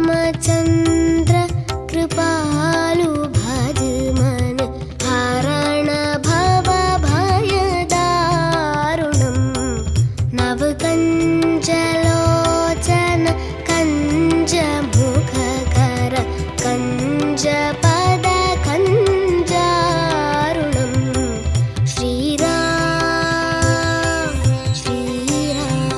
श्रीरामचन्द्र कृपालु भज मन हरण भव भयदारुणं नवकञ्जलोचन कञ्जमुखकर कञ्जपद कञ्जारुणं श्रीराम श्रीराम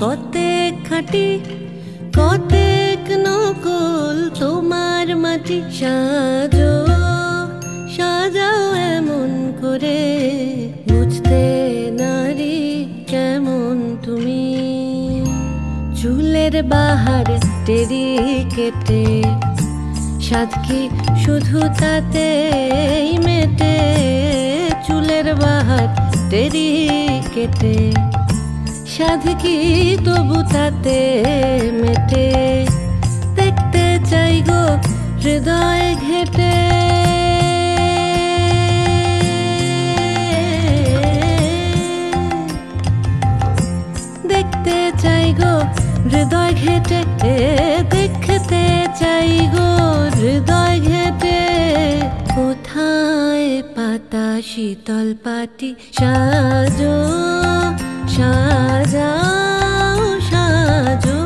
কতেক খাঁটি কতেক নকল তোমার মাটি সাজো সাজাও এমন করে বুঝতে নারী কেমন তুমি চুলের বাহার টেরি কেটে সাদ কি শুধু তাতেই মেটে চুলের বাহার টেরি কেটে সাদ কি তবু তাতে মেটে দেখতে চাই গো হৃদয় ঘেটে দেখতে চাই গো হৃদয় ঘেটে দেখতে চাই গো হৃদয় ঘেটে কোথায় পাতা শীতল পাটি সাজো সাজাও সাজো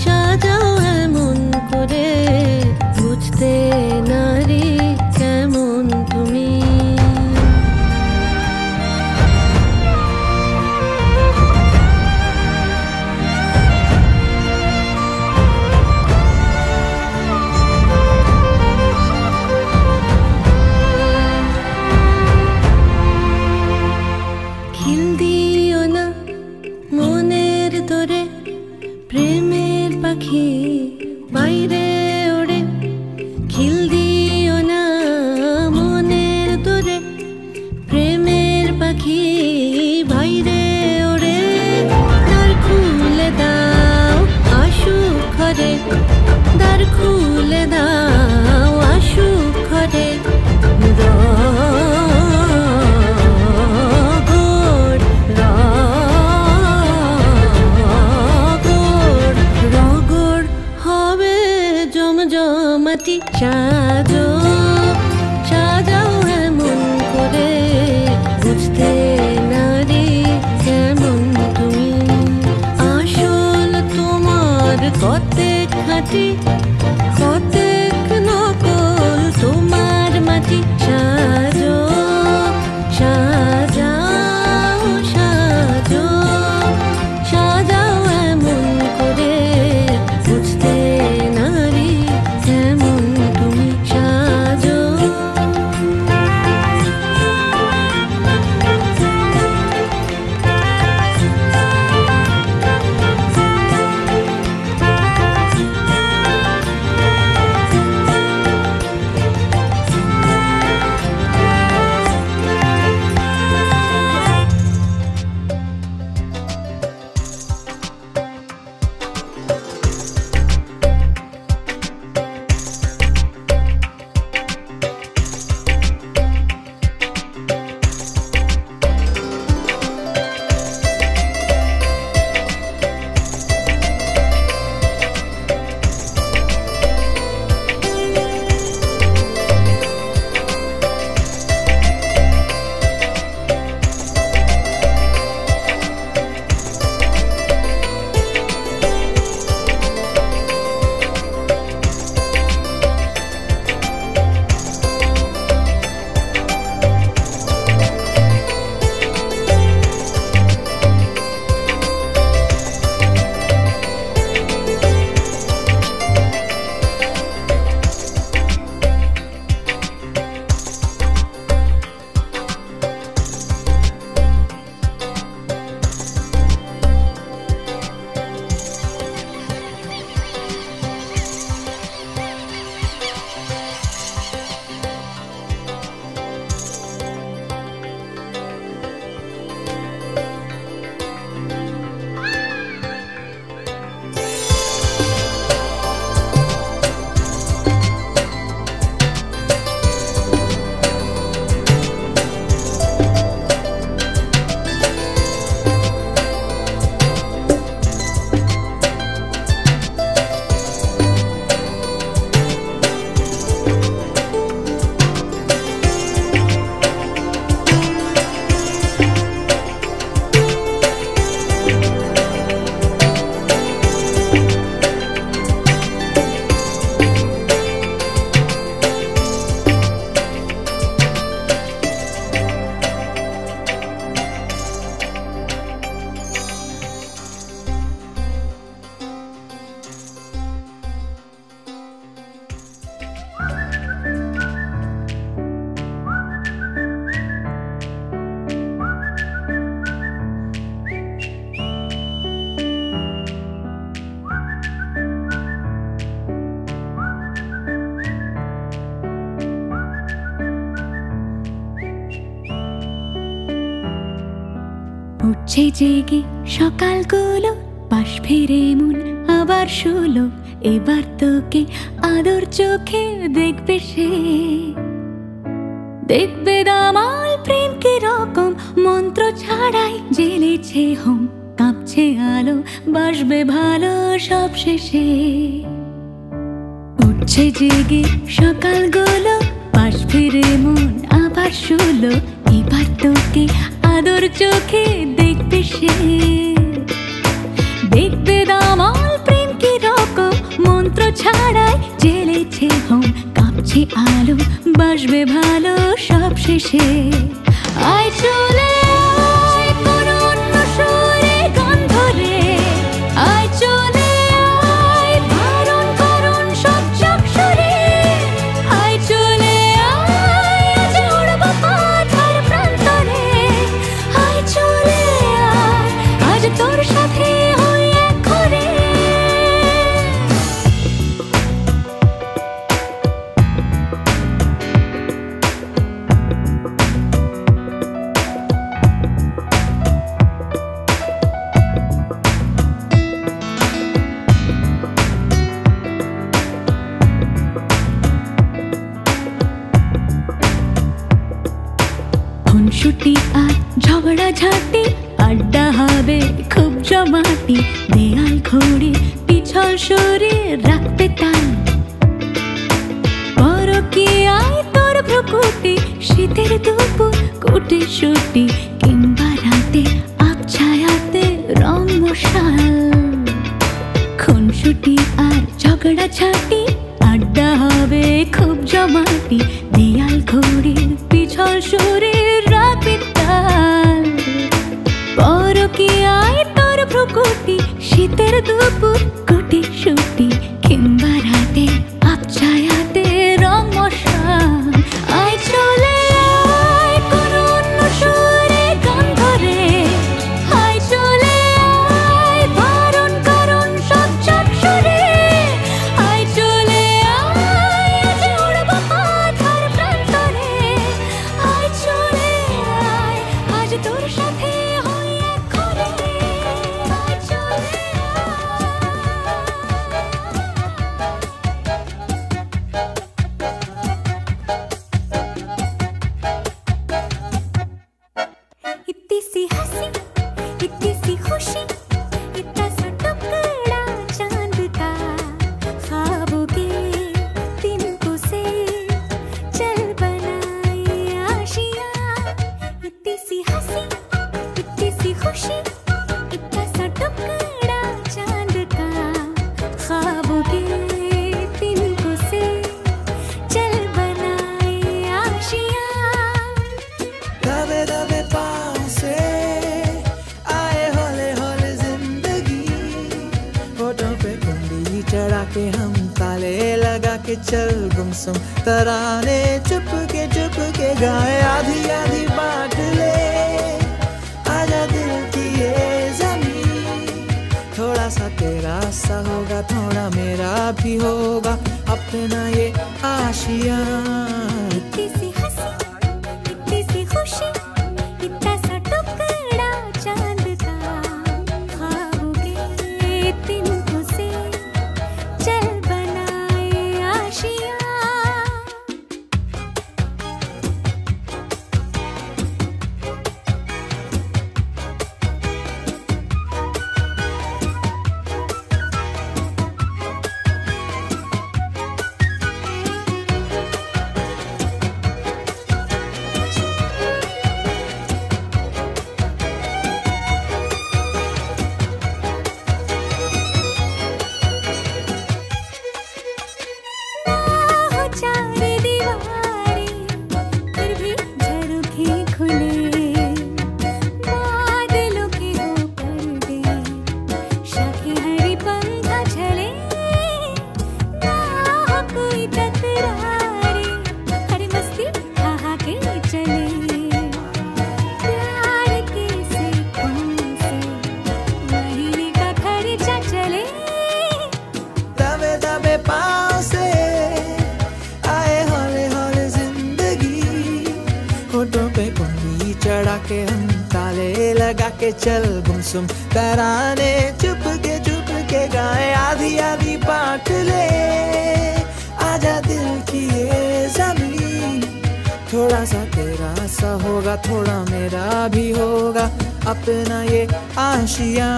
সাজাও এমন করে বুঝতে নারী কেমন তুমি প্রেমের পাখি বাইরে ওড়ে খিল দিও না মনের দোরে প্রেমের পাখি বাইরে ওড়ে দ্বার খুলে দাও আসুক ঘরে দ্বার খুলে দাও আসুক ঘরে জমজমাটি সাজো সাজাও এমন করে বুঝতে নারী কেমন তুমি আসল তোমার কতেক খাঁটি কতেক নকল তোমার মাটি সাজো সাজাও সাজো সাজাও এমন করে বুঝতে নারী কেমন তুমি সাজো উঠছে জেগে সকালগুলো, পাশ ফিরে মন আবার শুলো, এবার তোকে আদর চোখে দেখবে সে। দেখবে দামাল প্রেম কি রকম, মন্ত্র ছাড়াই জ্বেলেছে হোম, কাঁপছে আলো বাসবে ভালো সব শেষে। উঠছে জেগে সকালগুলো, পাশ ফিরে মন আবার শুলো, এবার তোকে আদর চোখে দেখবে সে। দেখবে দামাল প্রেম কি রকম, মন্ত্র ছাড়াই জ্বেলেছে হোম, কাঁপছে আলো বাসবে ভালো সব শেষে। আয় চলে আয় কোনো অন্য সুরে গান ধরে, আয় চলে আয় ধারণ করুন সব চক্ষুরে, আয় চলে আয় আজ উড়ব পাথার প্রান্তরে, আয় চলে আয় আজ তোর সাথে হই এক করে। খুনসুটি আর ঝগড়াঝাটি, আড্ডা হবে খুব জমাটি, দেয়াল ঘড়ি পিছল সরে রাখতে তাল। পরকীয়ায় তোর ভ্রুকুটি, শীতের দুপুর কুটি শুটি, কিংবা রাতে আবছায়াতে রং মশাল। খুনসুটি আর ঝগড়াঝাটি, আড্ডা হবে খুব জমাটি, দেয়াল ঘড়ির পিছল সরে রাখবি তাল। পরকীয়ায় তোর ভ্রুকুটি, শীতের দুপুর কুটি শুটি, কিংবা রাতে আবছায়াতে রং মশাল। আয় চলে আয় কোনো অন্য সুরে গান ধরে, আয় চলে আয় ধারণ করুন সব চক্ষুরে, আয় চলে আয় আজ উড়ব পাথার প্রান্তরে, আয় চলে আয় আজ তোর সাথে হই এক করে, আয় চলে इतनी सी हंसी, इतनी सी खुशी, इतना सा टुकड़ा चांद का, ख्वाबों के तिनकों से चल बनाए आशियाँ। इतनी सी हंसी, इतनी सी खुशी, इतना सा टुकड़ा चांद का, ख्वाबों के तिनकों से चल बनाए आशियाँ। दबे दबे पाँव से आए हौले हौले जिंदगी, होठों पे कुंडी चढ़ा के हम ताले लगा के चल गुमसुम तराने चुप के गाए, आधी आधी बांट ले आजा दिल की ये जमीन। थोड़ा सा तेरा सा होगा, थोड़ा मेरा भी होगा, अपना ये आशियाँ। इतनी सी हंसी, इतनी सी खुशी, इतना सा टुकड़ा चांद का, ख्वाबों के तिनकों से चल बनाए आशियाँ। होठों पे कुंडी चढ़ा के हम ताले लगा के चल गुमसुम तराने चुप के गाए आधी आधी बांट ले आजा दिल की ये ज़मीन थोड़ा सा तेरा सा होगा थोड़ा मेरा भी होगा अपना ये आशियाँ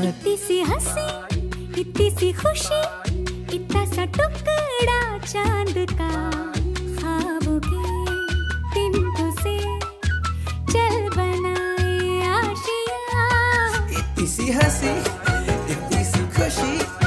इतनी सी हंसी इतनी सी खुशी इतना सा टुकड़ा चांद का ख्वाबों के तिनकों से चल बनाए आशियाँ इतनी सी हंसी इतनी सी खुशी